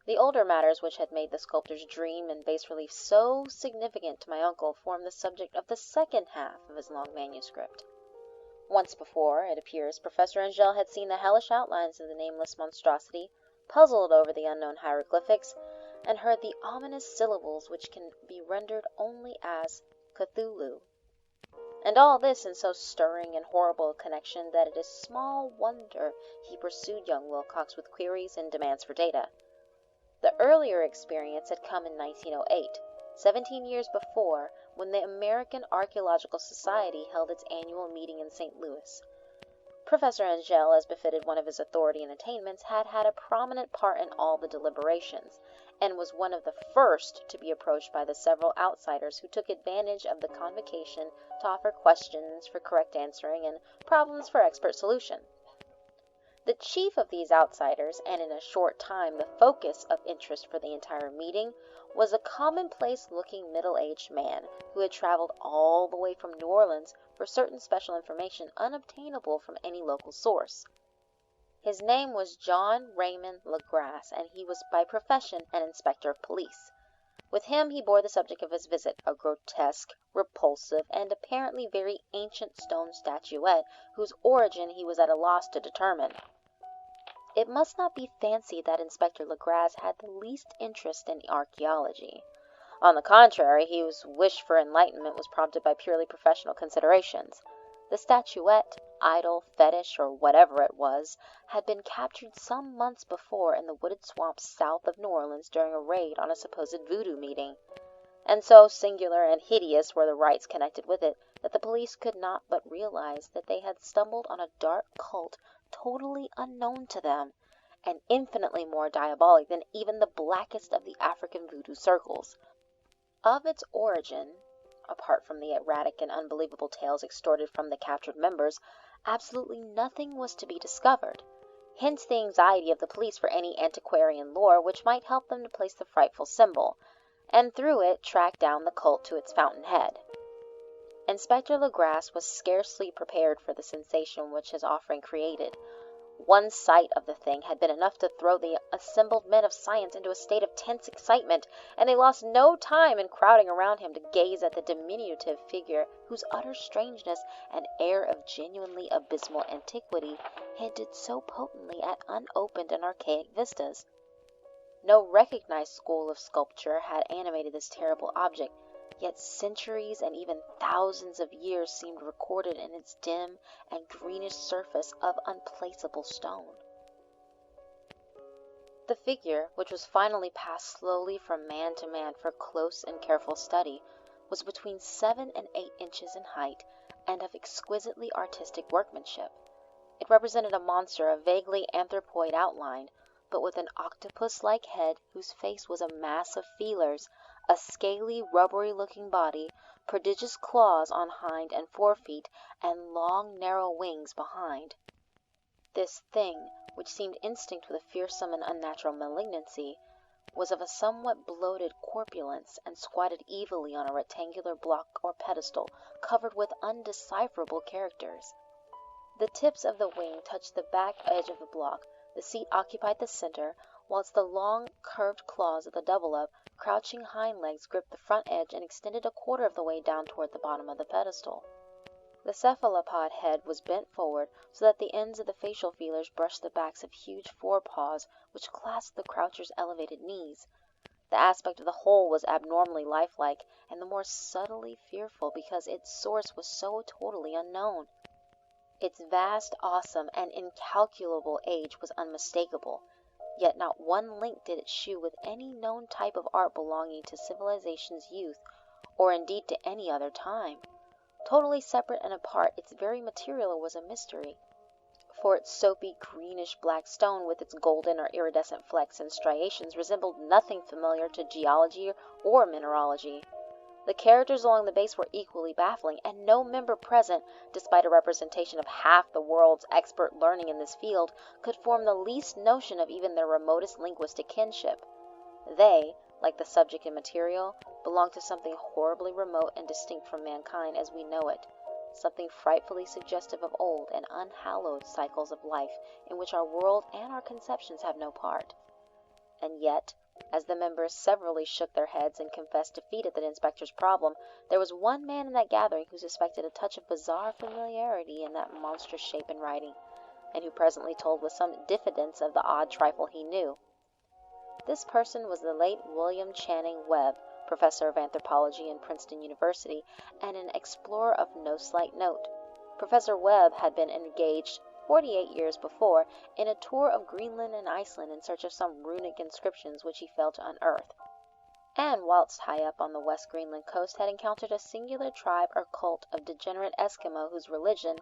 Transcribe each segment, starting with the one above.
The older matters which had made the sculptor's dream and bas-relief so significant to my uncle formed the subject of the second half of his long manuscript. Once before, it appears, Professor Angell had seen the hellish outlines of the nameless monstrosity, puzzled over the unknown hieroglyphics, and heard the ominous syllables which can be rendered only as Cthulu. And all this in so stirring and horrible a connection that it is small wonder he pursued young Wilcox with queries and demands for data. The earlier experience had come in 1908, 17 years before, when the American Archaeological Society held its annual meeting in St. Louis. Professor Angell, as befitted one of his authority and attainments, had had a prominent part in all the deliberations, and was one of the first to be approached by the several outsiders who took advantage of the convocation to offer questions for correct answering and problems for expert solution. The chief of these outsiders, and in a short time the focus of interest for the entire meeting, was a commonplace-looking middle-aged man who had traveled all the way from New Orleans for certain special information unobtainable from any local source. His name was John Raymond Legrasse, and he was by profession an inspector of police. With him he bore the subject of his visit, a grotesque, repulsive, and apparently very ancient stone statuette whose origin he was at a loss to determine. It must not be fancied that Inspector Legrasse had the least interest in archaeology. On the contrary, his wish for enlightenment was prompted by purely professional considerations. The statuette, idol, fetish, or whatever it was, had been captured some months before in the wooded swamps south of New Orleans during a raid on a supposed voodoo meeting, and so singular and hideous were the rites connected with it that the police could not but realize that they had stumbled on a dark cult totally unknown to them, and infinitely more diabolic than even the blackest of the African voodoo circles. Of its origin, apart from the erratic and unbelievable tales extorted from the captured members, absolutely nothing was to be discovered. Hence the anxiety of the police for any antiquarian lore which might help them to place the frightful symbol, and through it track down the cult to its fountainhead. Inspector Legrasse was scarcely prepared for the sensation which his offering created. One sight of the thing had been enough to throw the assembled men of science into a state of tense excitement, and they lost no time in crowding around him to gaze at the diminutive figure whose utter strangeness and air of genuinely abysmal antiquity hinted so potently at unopened and archaic vistas. No recognized school of sculpture had animated this terrible object, yet centuries and even thousands of years seemed recorded in its dim and greenish surface of unplaceable stone. The figure, which was finally passed slowly from man to man for close and careful study, was between 7 and 8 inches in height and of exquisitely artistic workmanship. It represented a monster of vaguely anthropoid outline, but with an octopus-like head whose face was a mass of feelers, a scaly, rubbery-looking body, prodigious claws on hind and forefeet, and long, narrow wings behind. This thing, which seemed instinct with a fearsome and unnatural malignancy, was of a somewhat bloated corpulence, and squatted evilly on a rectangular block or pedestal, covered with undecipherable characters. The tips of the wing touched the back edge of the block. The seat occupied the center, whilst the long, curved claws of the double-up, crouching hind legs gripped the front edge and extended a quarter of the way down toward the bottom of the pedestal. The cephalopod head was bent forward, so that the ends of the facial feelers brushed the backs of huge forepaws which clasped the croucher's elevated knees. The aspect of the whole was abnormally lifelike, and the more subtly fearful because its source was so totally unknown. Its vast, awesome, and incalculable age was unmistakable, yet not one link did it shew with any known type of art belonging to civilization's youth, or indeed to any other time. Totally separate and apart, its very material was a mystery, for its soapy, greenish-black stone with its golden or iridescent flecks and striations resembled nothing familiar to geology or mineralogy. The characters along the base were equally baffling, and no member present, despite a representation of half the world's expert learning in this field, could form the least notion of even their remotest linguistic kinship. They, like the subject and material, belonged to something horribly remote and distinct from mankind as we know it, something frightfully suggestive of old and unhallowed cycles of life in which our world and our conceptions have no part. And yet, as the members severally shook their heads and confessed defeat at the inspector's problem, there was one man in that gathering who suspected a touch of bizarre familiarity in that monstrous shape and writing, and who presently told with some diffidence of the odd trifle he knew. This person was the late William Channing Webb, professor of anthropology in Princeton University, and an explorer of no slight note. Professor Webb had been engaged 48 years before in a tour of Greenland and Iceland in search of some runic inscriptions which he failed to unearth, and whilst high up on the West Greenland coast had encountered a singular tribe or cult of degenerate Eskimo whose religion,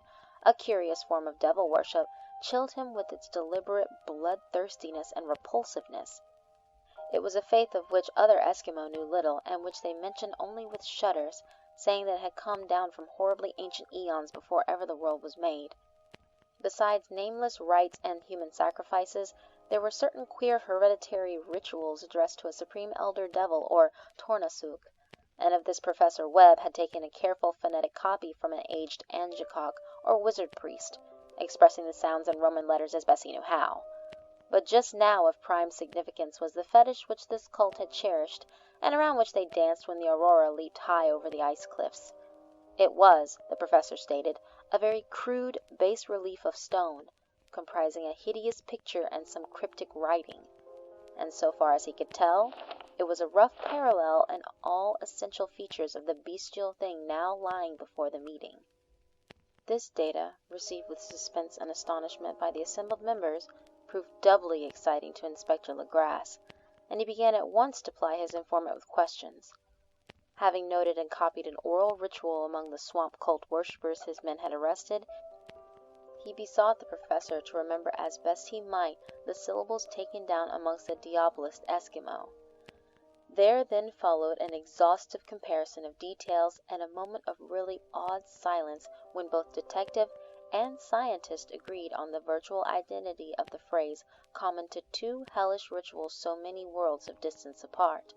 a curious form of devil worship, chilled him with its deliberate bloodthirstiness and repulsiveness. It was a faith of which other Eskimo knew little, and which they mentioned only with shudders, saying that it had come down from horribly ancient eons before ever the world was made. Besides nameless rites and human sacrifices, there were certain queer hereditary rituals addressed to a supreme elder devil or Tornasuk, and of this Professor Webb had taken a careful phonetic copy from an aged Angekok or wizard priest, expressing the sounds in Roman letters as best he knew how. But just now of prime significance was the fetish which this cult had cherished, and around which they danced when the aurora leaped high over the ice cliffs. It was, the professor stated, a very crude bas-relief of stone, comprising a hideous picture and some cryptic writing, and so far as he could tell, it was a rough parallel in all essential features of the bestial thing now lying before the meeting. This data, received with suspense and astonishment by the assembled members, proved doubly exciting to Inspector Legrasse, and he began at once to ply his informant with questions. Having noted and copied an oral ritual among the swamp cult worshippers his men had arrested, he besought the professor to remember as best he might the syllables taken down amongst the Diabolist Eskimo. There then followed an exhaustive comparison of details and a moment of really awed silence when both detective and scientist agreed on the virtual identity of the phrase common to two hellish rituals so many worlds of distance apart.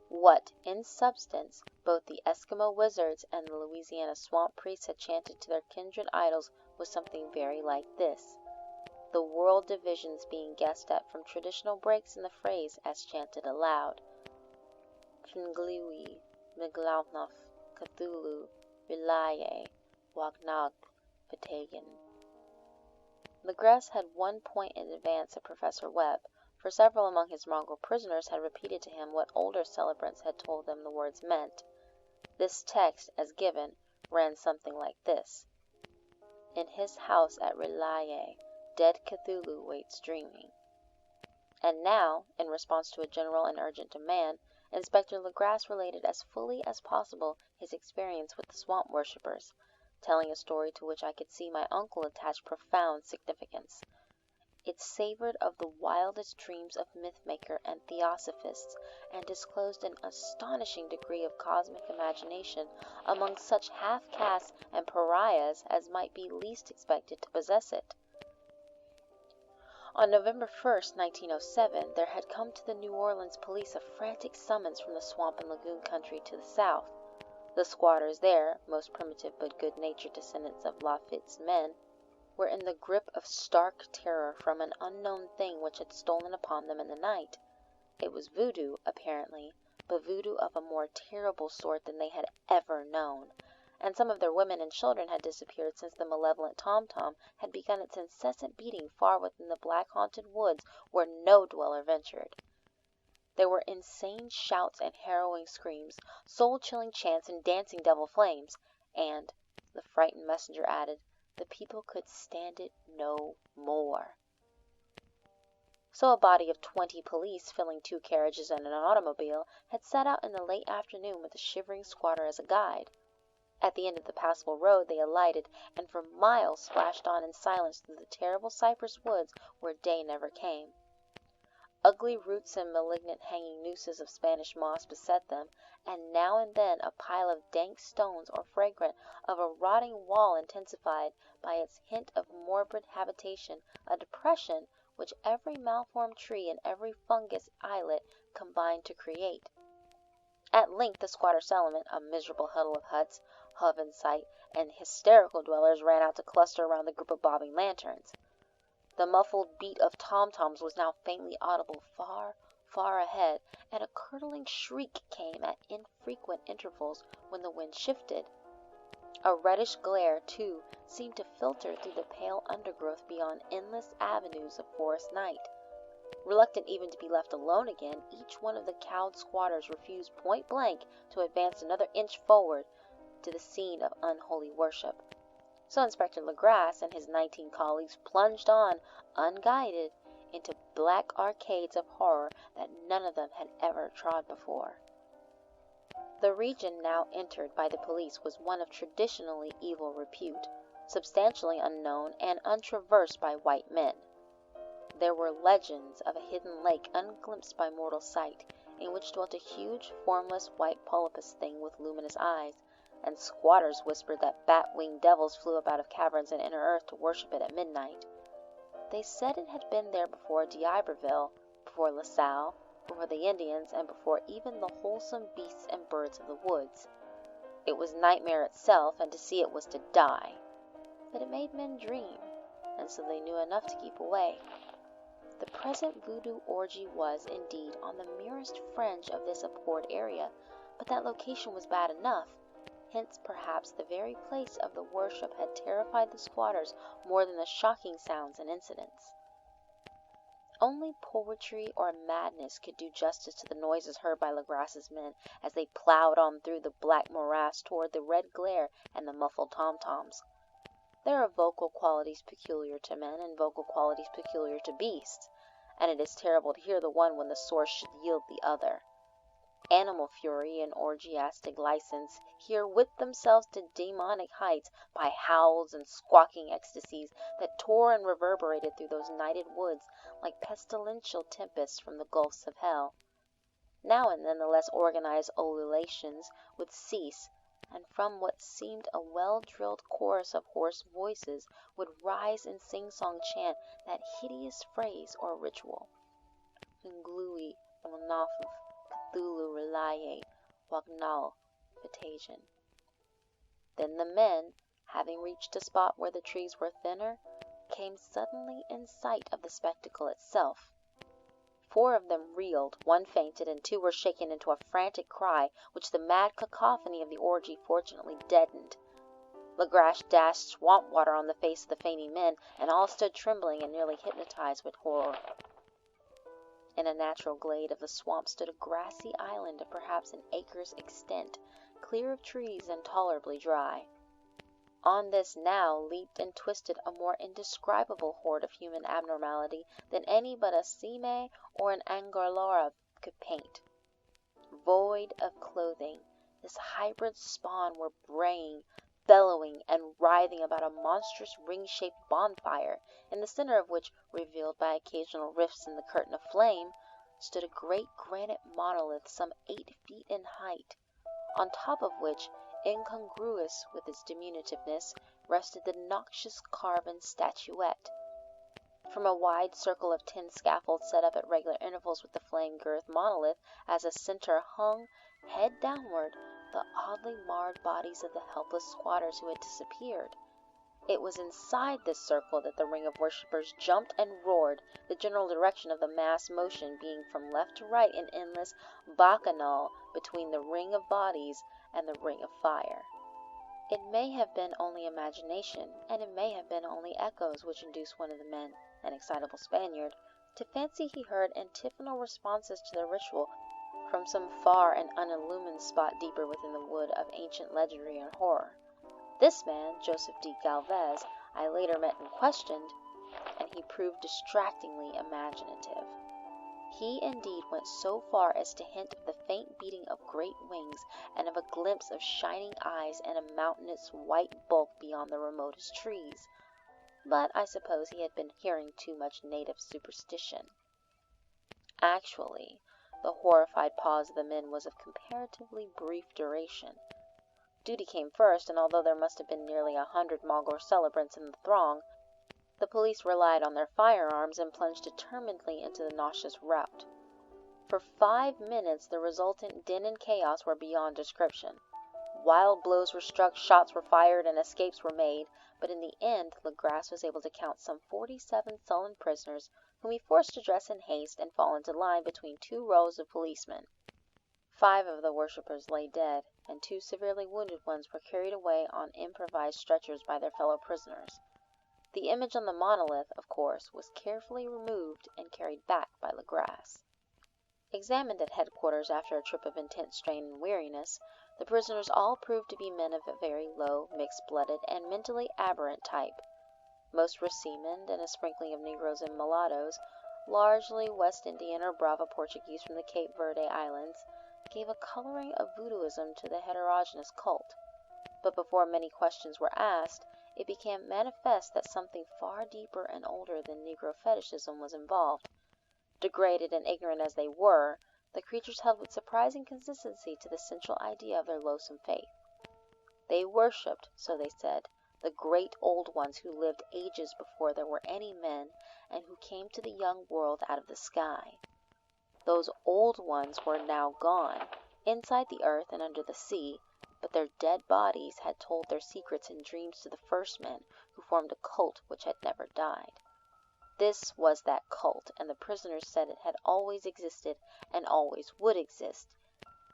What, in substance, both the Eskimo wizards and the Louisiana swamp priests had chanted to their kindred idols was something very like this, the world divisions being guessed at from traditional breaks in the phrase as chanted aloud. Tngliwi, Miglaunaf, Cthulu, Relaye, Wagnag, Patagan. Legrasse had one point in advance of Professor Webb, for several among his mongrel prisoners had repeated to him what older celebrants had told them the words meant. This text, as given, ran something like this. In his house at Relaye, dead Cthulu waits dreaming. And now, in response to a general and urgent demand, Inspector Legrasse related as fully as possible his experience with the swamp worshippers, telling a story to which I could see my uncle attach profound significance. It savored of the wildest dreams of myth-maker and theosophists, and disclosed an astonishing degree of cosmic imagination among such half-castes and pariahs as might be least expected to possess it. On November 1st, 1907, there had come to the New Orleans police a frantic summons from the swamp and lagoon country to the south. The squatters there, most primitive but good-natured descendants of Lafitte's men, were in the grip of stark terror from an unknown thing which had stolen upon them in the night. It was voodoo, apparently, but voodoo of a more terrible sort than they had ever known, and some of their women and children had disappeared since the malevolent tom-tom had begun its incessant beating far within the black-haunted woods where no dweller ventured. There were insane shouts and harrowing screams, soul-chilling chants and dancing devil flames, and, the frightened messenger added, the people could stand it no more. So a body of 20 police, filling 2 carriages and an automobile, had set out in the late afternoon with the shivering squatter as a guide. At the end of the passable road they alighted, and for miles splashed on in silence through the terrible cypress woods where day never came. Ugly roots and malignant hanging nooses of Spanish moss beset them, and now and then a pile of dank stones or fragment of a rotting wall intensified by its hint of morbid habitation a depression which every malformed tree and every fungus islet combined to create. At length the squatter settlement, a miserable huddle of huts, hove in sight, and hysterical dwellers ran out to cluster around the group of bobbing lanterns. The muffled beat of tom-toms was now faintly audible far, far ahead, and a curdling shriek came at infrequent intervals when the wind shifted. A reddish glare, too, seemed to filter through the pale undergrowth beyond endless avenues of forest night. Reluctant even to be left alone again, each one of the cowed squatters refused point-blank to advance another inch forward to the scene of unholy worship. So Inspector Legrasse and his 19 colleagues plunged on, unguided, into black arcades of horror that none of them had ever trod before. The region now entered by the police was one of traditionally evil repute, substantially unknown and untraversed by white men. There were legends of a hidden lake unglimpsed by mortal sight, in which dwelt a huge, formless white polypus thing with luminous eyes, and squatters whispered that bat-winged devils flew up out of caverns in inner earth to worship it at midnight. They said it had been there before D'Iberville, before La Salle, before the Indians, and before even the wholesome beasts and birds of the woods. It was nightmare itself, and to see it was to die. But it made men dream, and so they knew enough to keep away. The present voodoo orgy was, indeed, on the merest fringe of this abhorred area, but that location was bad enough. Hence, perhaps, the very place of the worship had terrified the squatters more than the shocking sounds and incidents. Only poetry or madness could do justice to the noises heard by Legrasse's men as they plowed on through the black morass toward the red glare and the muffled tom-toms. There are vocal qualities peculiar to men and vocal qualities peculiar to beasts, and it is terrible to hear the one when the source should yield the other. Animal fury and orgiastic license here whipped themselves to demonic heights by howls and squawking ecstasies that tore and reverberated through those nighted woods like pestilential tempests from the gulfs of hell. Now and then the less organized ululations would cease, and from what seemed a well-drilled chorus of hoarse voices would rise in sing-song chant that hideous phrase or ritual. Ngluwi onaf Cthulu relaye wagnal vitajan. Then the men, having reached a spot where the trees were thinner, came suddenly in sight of the spectacle itself. 4 of them reeled, 1 fainted, and 2 were shaken into a frantic cry, which the mad cacophony of the orgy fortunately deadened. Legrasse dashed swamp water on the face of the fainting men, and all stood trembling and nearly hypnotized with horror. In a natural glade of the swamp stood a grassy island of perhaps an acre's extent, clear of trees and tolerably dry. On this now leaped and twisted a more indescribable horde of human abnormality than any but a Sime or an Angorlora could paint. Void of clothing, this hybrid spawn were braying, bellowing, and writhing about a monstrous ring-shaped bonfire, in the center of which, revealed by occasional rifts in the curtain of flame, stood a great granite monolith some 8 feet in height, on top of which, incongruous with its diminutiveness, rested the noxious carven statuette. From a wide circle of tin scaffolds set up at regular intervals with the flame-girthed monolith as a center hung, head downward, the oddly marred bodies of the helpless squatters who had disappeared. It was inside this circle that the ring of worshippers jumped and roared, the general direction of the mass motion being from left to right in endless bacchanal between the ring of bodies and the ring of fire. It may have been only imagination, and it may have been only echoes which induced one of the men, an excitable Spaniard, to fancy he heard antiphonal responses to the ritual from some far and unillumined spot deeper within the wood of ancient legendary and horror. This man, Joseph D. Galvez, I later met and questioned, and he proved distractingly imaginative. He indeed went so far as to hint of the faint beating of great wings and of a glimpse of shining eyes and a mountainous white bulk beyond the remotest trees. But I suppose he had been hearing too much native superstition. Actually, the horrified pause of the men was of comparatively brief duration. Duty came first, and although there must have been nearly 100 Mongol celebrants in the throng, the police relied on their firearms and plunged determinedly into the nauseous rout. For 5 minutes the resultant din and chaos were beyond description. Wild blows were struck, shots were fired, and escapes were made, but in the end Legrasse was able to count some 47 sullen prisoners whom he forced to dress in haste and fall into line between 2 rows of policemen. 5 of the worshippers lay dead, and 2 severely wounded ones were carried away on improvised stretchers by their fellow prisoners. The image on the monolith, of course, was carefully removed and carried back by Legrasse. Examined at headquarters after a trip of intense strain and weariness, the prisoners all proved to be men of a very low, mixed-blooded, and mentally aberrant type. Most were seamen, and a sprinkling of Negroes and mulattoes, largely West Indian or Brava Portuguese from the Cape Verde Islands, gave a coloring of voodooism to the heterogeneous cult. But before many questions were asked, it became manifest that something far deeper and older than Negro fetishism was involved. Degraded and ignorant as they were, the creatures held with surprising consistency to the central idea of their loathsome faith. They worshipped, so they said, the great old ones who lived ages before there were any men, and who came to the young world out of the sky. Those old ones were now gone, inside the earth and under the sea, but their dead bodies had told their secrets in dreams to the first men who formed a cult which had never died. This was that cult, and the prisoners said it had always existed and always would exist,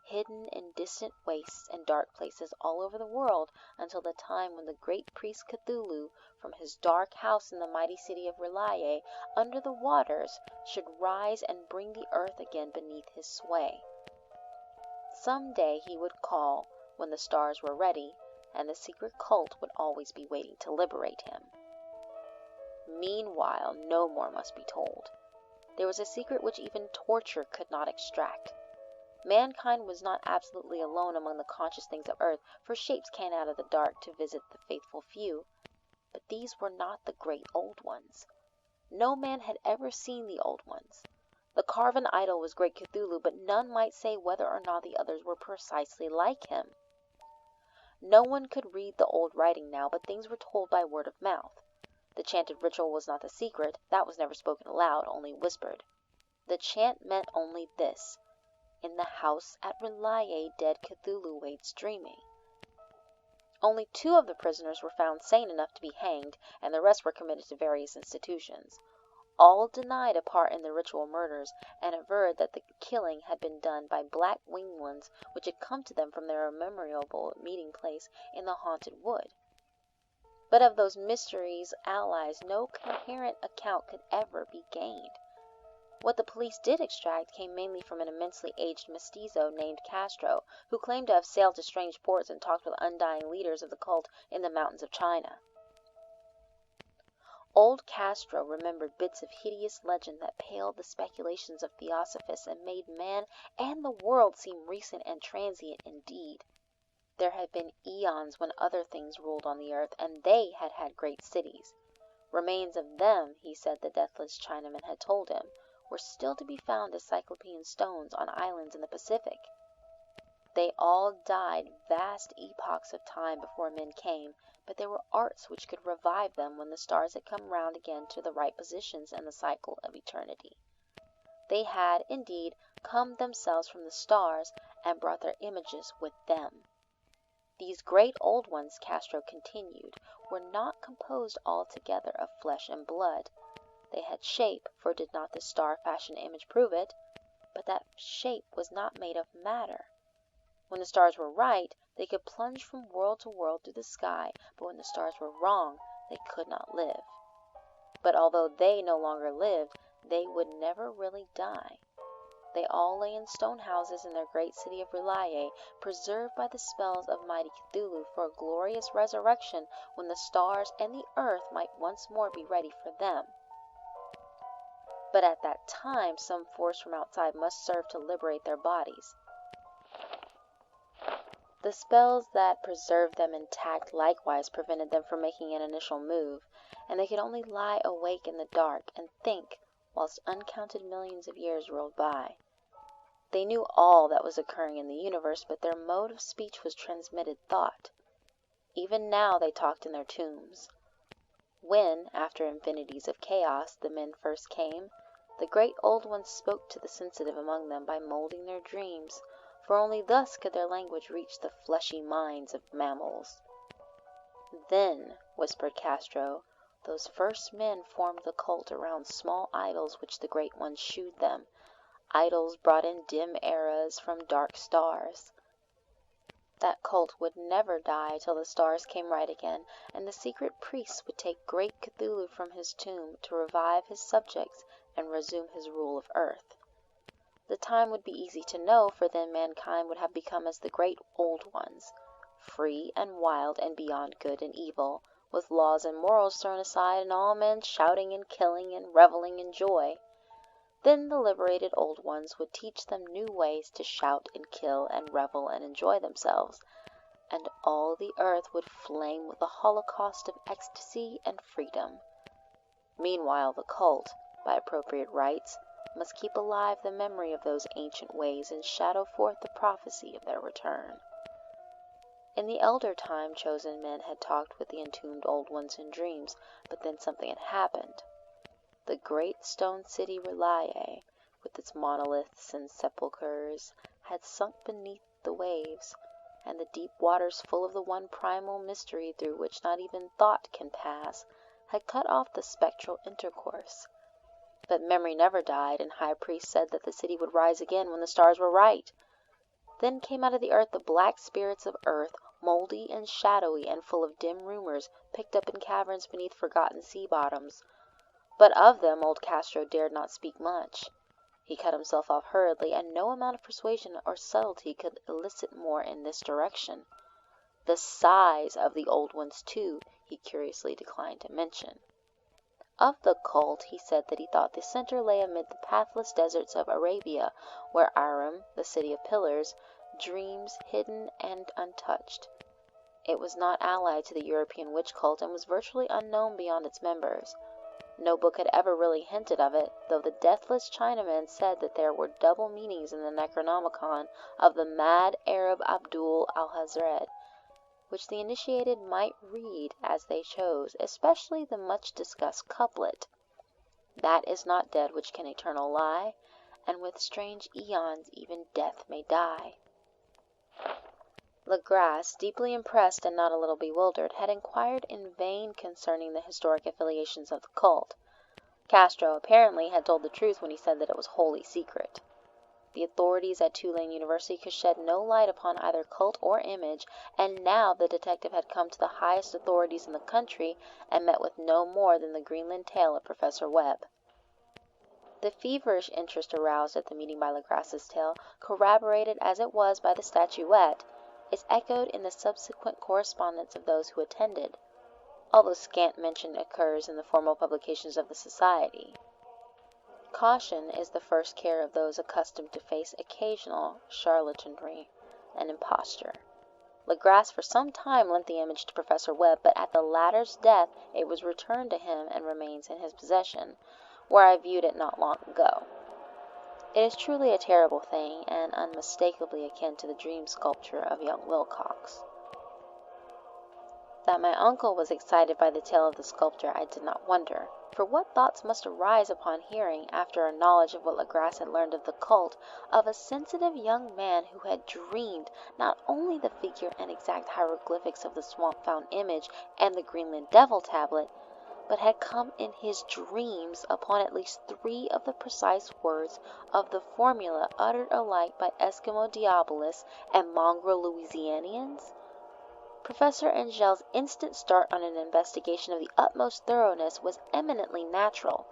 hidden in distant wastes and dark places all over the world until the time when the great priest Cthulu, from his dark house in the mighty city of Relaye, under the waters, should rise and bring the earth again beneath his sway. Some day he would call, when the stars were ready, and the secret cult would always be waiting to liberate him. Meanwhile, no more must be told. There was a secret which even torture could not extract. Mankind was not absolutely alone among the conscious things of earth, for shapes came out of the dark to visit the faithful few. But these were not the great old ones. No man had ever seen the old ones. The carven idol was great Cthulu, but none might say whether or not the others were precisely like him. No one could read the old writing now, but things were told by word of mouth. The chanted ritual was not the secret, that was never spoken aloud, only whispered. The chant meant only this: in the house at Relaye dead Cthulu waits dreaming. Only 2 of the prisoners were found sane enough to be hanged, and the rest were committed to various institutions. All denied a part in the ritual murders, and averred that the killing had been done by black winged ones which had come to them from their memorable meeting place in the haunted wood. But of those mysteries' allies no coherent account could ever be gained. What the police did extract came mainly from an immensely aged mestizo named Castro, who claimed to have sailed to strange ports and talked with undying leaders of the cult in the mountains of China. Old Castro remembered bits of hideous legend that paled the speculations of theosophists and made man and the world seem recent and transient indeed. There had been eons when other things ruled on the earth, and they had had great cities. Remains of them, he said the deathless Chinaman had told him, were still to be found as cyclopean stones on islands in the Pacific. They all died vast epochs of time before men came, but there were arts which could revive them when the stars had come round again to the right positions in the cycle of eternity. They had, indeed, come themselves from the stars and brought their images with them. These great old ones, Castro continued, were not composed altogether of flesh and blood. They had shape, for did not the star-fashioned image prove it? But that shape was not made of matter. When the stars were right, they could plunge from world to world through the sky, but when the stars were wrong, they could not live. But although they no longer lived, they would never really die. They all lay in stone houses in their great city of Relaye, preserved by the spells of mighty Cthulhu for a glorious resurrection when the stars and the earth might once more be ready for them. But at that time, some force from outside must serve to liberate their bodies. The spells that preserved them intact likewise prevented them from making an initial move, and they could only lie awake in the dark and think whilst uncounted millions of years rolled by. They knew all that was occurring in the universe, but their mode of speech was transmitted thought. Even now they talked in their tombs. When, after infinities of chaos, the men first came, the great old ones spoke to the sensitive among them by molding their dreams, for only thus could their language reach the fleshy minds of mammals. Then, whispered Castro, those first men formed the cult around small idols which the great ones shewed them, idols brought in dim eras from dark stars. That cult would never die till the stars came right again, and the secret priests would take great Cthulhu from his tomb to revive his subjects and resume his rule of earth. The time would be easy to know, for then mankind would have become as the great old ones, free and wild and beyond good and evil, with laws and morals thrown aside, and all men shouting and killing and reveling in joy. Then the liberated old ones would teach them new ways to shout and kill and revel and enjoy themselves, and all the earth would flame with a holocaust of ecstasy and freedom. Meanwhile the cult, by appropriate rites, must keep alive the memory of those ancient ways and shadow forth the prophecy of their return. In the elder time, chosen men had talked with the entombed old ones in dreams, but then something had happened. The great stone city Relaye, with its monoliths and sepulchres, had sunk beneath the waves, and the deep waters full of the one primal mystery through which not even thought can pass, had cut off the spectral intercourse. But memory never died, and high priests said that the city would rise again when the stars were right. Then came out of the earth the black spirits of earth, mouldy and shadowy and full of dim rumors, picked up in caverns beneath forgotten sea bottoms. But of them old Castro dared not speak much. He cut himself off hurriedly, and no amount of persuasion or subtlety could elicit more in this direction. The size of the old ones, too, he curiously declined to mention. Of the cult, he said that he thought the center lay amid the pathless deserts of Arabia, where Aram, the city of pillars, dreams hidden and untouched. It was not allied to the European witch cult, and was virtually unknown beyond its members. No book had ever really hinted of it, though the deathless Chinaman said that there were double meanings in the Necronomicon of the mad Arab Abdul al-Hazred, which the initiated might read as they chose, especially the much-discussed couplet, "That is not dead which can eternal lie, and with strange eons even death may die." Legrasse, deeply impressed and not a little bewildered, had inquired in vain concerning the historic affiliations of the cult. Castro, apparently, had told the truth when he said that it was wholly secret. The authorities at Tulane University could shed no light upon either cult or image, and now the detective had come to the highest authorities in the country and met with no more than the Greenland tale of Professor Webb. The feverish interest aroused at the meeting by Legrasse's tale, corroborated as it was by the statuette, is echoed in the subsequent correspondence of those who attended, although scant mention occurs in the formal publications of the Society. Caution is the first care of those accustomed to face occasional charlatanry and imposture. Legrasse for some time lent the image to Professor Webb, but at the latter's death it was returned to him and remains in his possession, where I viewed it not long ago. It is truly a terrible thing, and unmistakably akin to the dream sculpture of young Wilcox. That my uncle was excited by the tale of the sculptor I did not wonder, for what thoughts must arise upon hearing, after a knowledge of what Legrasse had learned of the cult, of a sensitive young man who had dreamed not only the figure and exact hieroglyphics of the swamp-found image and the Greenland devil tablet, but had come in his dreams upon at least 3 of the precise words of the formula uttered alike by Eskimo Diabolists and mongrel Louisianians? Professor Engel's instant start on an investigation of the utmost thoroughness was eminently natural,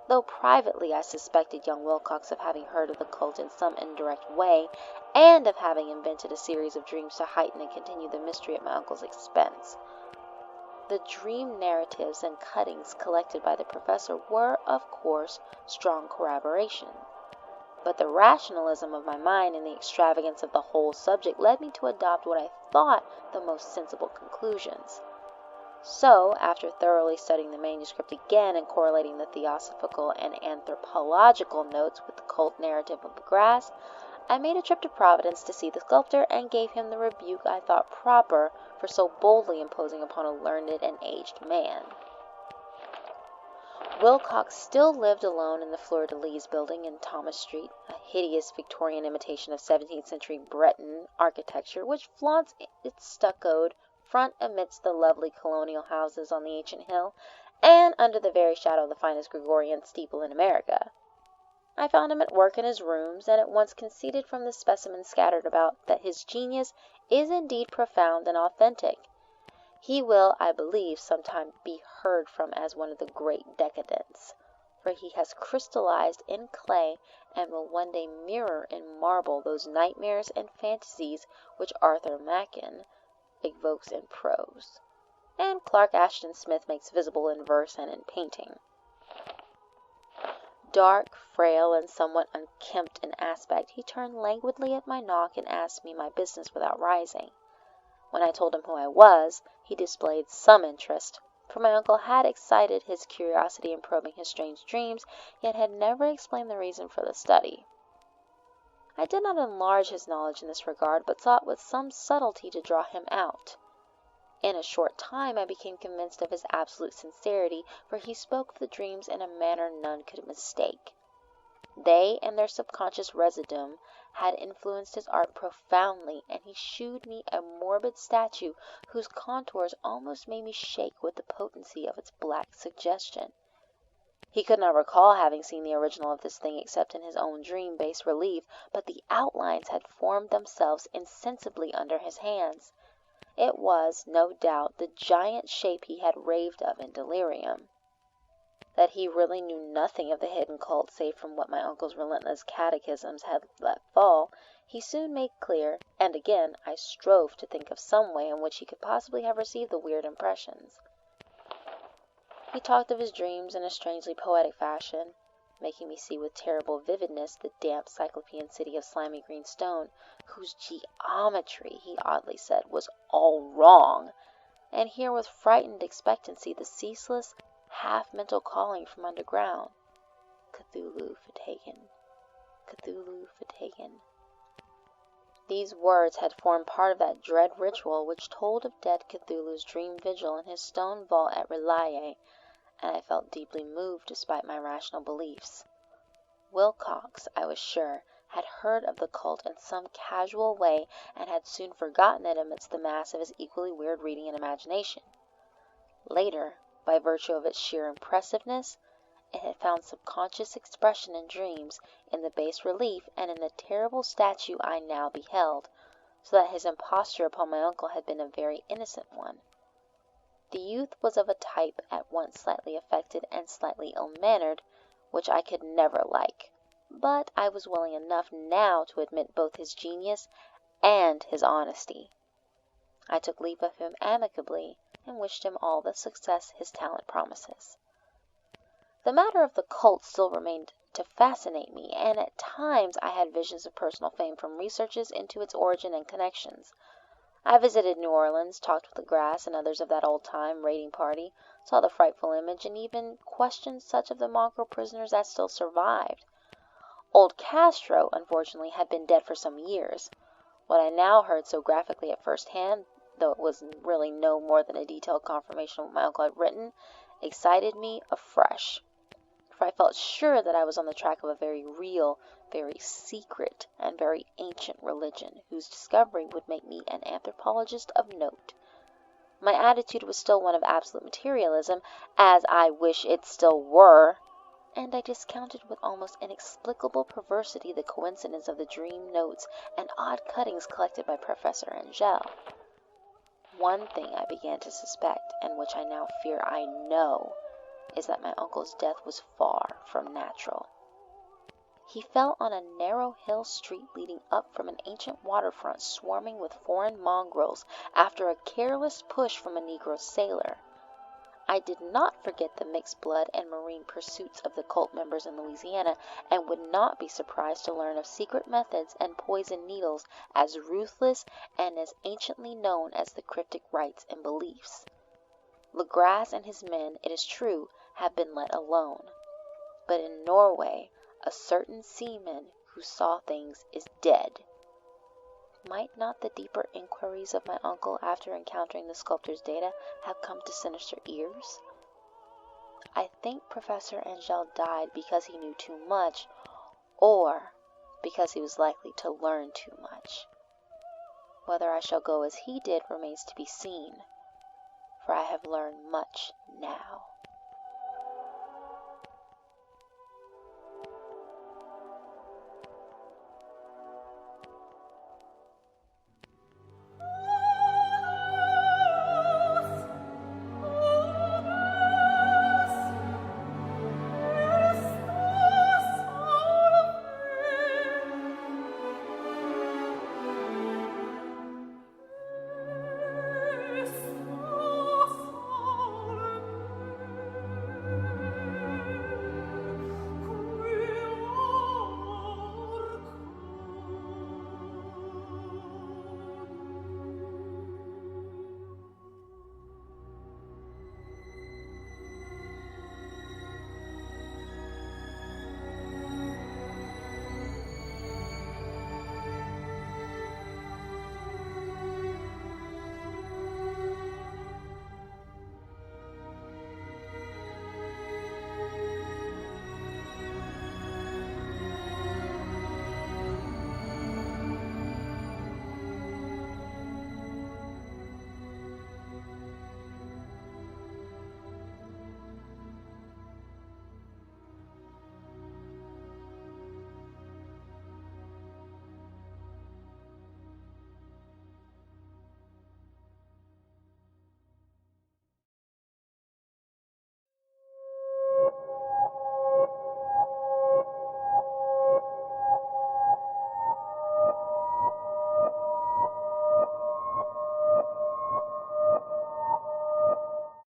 though privately I suspected young Wilcox of having heard of the cult in some indirect way, and of having invented a series of dreams to heighten and continue the mystery at my uncle's expense. The dream narratives and cuttings collected by the professor were, of course, strong corroboration. But the rationalism of my mind and the extravagance of the whole subject led me to adopt what I thought the most sensible conclusions. So, after thoroughly studying the manuscript again and correlating the theosophical and anthropological notes with the cult narrative of Legrasse, I made a trip to Providence to see the sculptor and gave him the rebuke I thought proper for so boldly imposing upon a learned and aged man. Wilcox still lived alone in the Fleur-de-Lis building in Thomas Street, a hideous Victorian imitation of 17th-century Breton architecture which flaunts its stuccoed front amidst the lovely colonial houses on the ancient hill, and under the very shadow of the finest Gregorian steeple in America. I found him at work in his rooms, and at once conceded from the specimens scattered about that his genius is indeed profound and authentic. He will, I believe, sometime be heard from as one of the great decadents, for he has crystallized in clay and will one day mirror in marble those nightmares and fantasies which Arthur Machen evokes in prose, and Clark Ashton Smith makes visible in verse and in painting. Dark, frail, and somewhat unkempt in aspect, he turned languidly at my knock and asked me my business without rising. When I told him who I was, he displayed some interest, for my uncle had excited his curiosity in probing his strange dreams, yet had never explained the reason for the study. I did not enlarge his knowledge in this regard, but sought with some subtlety to draw him out. In a short time I became convinced of his absolute sincerity, for he spoke of the dreams in a manner none could mistake. They and their subconscious residuum had influenced his art profoundly, and he shewed me a morbid statue whose contours almost made me shake with the potency of its black suggestion. He could not recall having seen the original of this thing except in his own dream bas-relief, but the outlines had formed themselves insensibly under his hands. It was, no doubt, the giant shape he had raved of in delirium. That he really knew nothing of the hidden cult save from what my uncle's relentless catechisms had let fall, he soon made clear, and again I strove to think of some way in which he could possibly have received the weird impressions. He talked of his dreams in a strangely poetic fashion, making me see with terrible vividness the damp cyclopean city of slimy green stone, whose geometry, he oddly said, was all wrong, and hear with frightened expectancy the ceaseless, half-mental calling from underground, Cthulu fatagan, Cthulu fatagan. These words had formed part of that dread ritual which told of dead Cthulu's dream vigil in his stone vault at Relaye, and I felt deeply moved despite my rational beliefs. Wilcox, I was sure, had heard of the cult in some casual way, and had soon forgotten it amidst the mass of his equally weird reading and imagination. Later, by virtue of its sheer impressiveness, it had found subconscious expression in dreams, in the bas-relief, and in the terrible statue I now beheld, so that his imposture upon my uncle had been a very innocent one. The youth was of a type at once slightly affected and slightly ill-mannered, which I could never like, but I was willing enough now to admit both his genius and his honesty. I took leave of him amicably, and wished him all the success his talent promises. The matter of the cult still remained to fascinate me, and at times I had visions of personal fame from researches into its origin and connections. I visited New Orleans, talked with Legrasse and others of that old-time raiding party, saw the frightful image, and even questioned such of the mongrel prisoners as still survived. Old Castro, unfortunately, had been dead for some years. What I now heard so graphically at first hand, though it was really no more than a detailed confirmation of what my uncle had written, excited me afresh, for I felt sure that I was on the track of a very real, very secret, and very ancient religion, whose discovery would make me an anthropologist of note. My attitude was still one of absolute materialism, as I wish it still were, and I discounted with almost inexplicable perversity the coincidence of the dream notes and odd cuttings collected by Professor Angell. One thing I began to suspect, and which I now fear I know, is that my uncle's death was far from natural. He fell on a narrow hill street leading up from an ancient waterfront swarming with foreign mongrels after a careless push from a Negro sailor. I did not forget the mixed blood and marine pursuits of the cult members in Louisiana, and would not be surprised to learn of secret methods and poison needles as ruthless and as anciently known as the cryptic rites and beliefs. Legrasse and his men, it is true, have been let alone, but in Norway a certain seaman who saw things is dead. Might not the deeper inquiries of my uncle after encountering the sculptor's data have come to sinister ears? I think Professor Angel died because he knew too much, or because he was likely to learn too much. Whether I shall go as he did remains to be seen, for I have learned much now.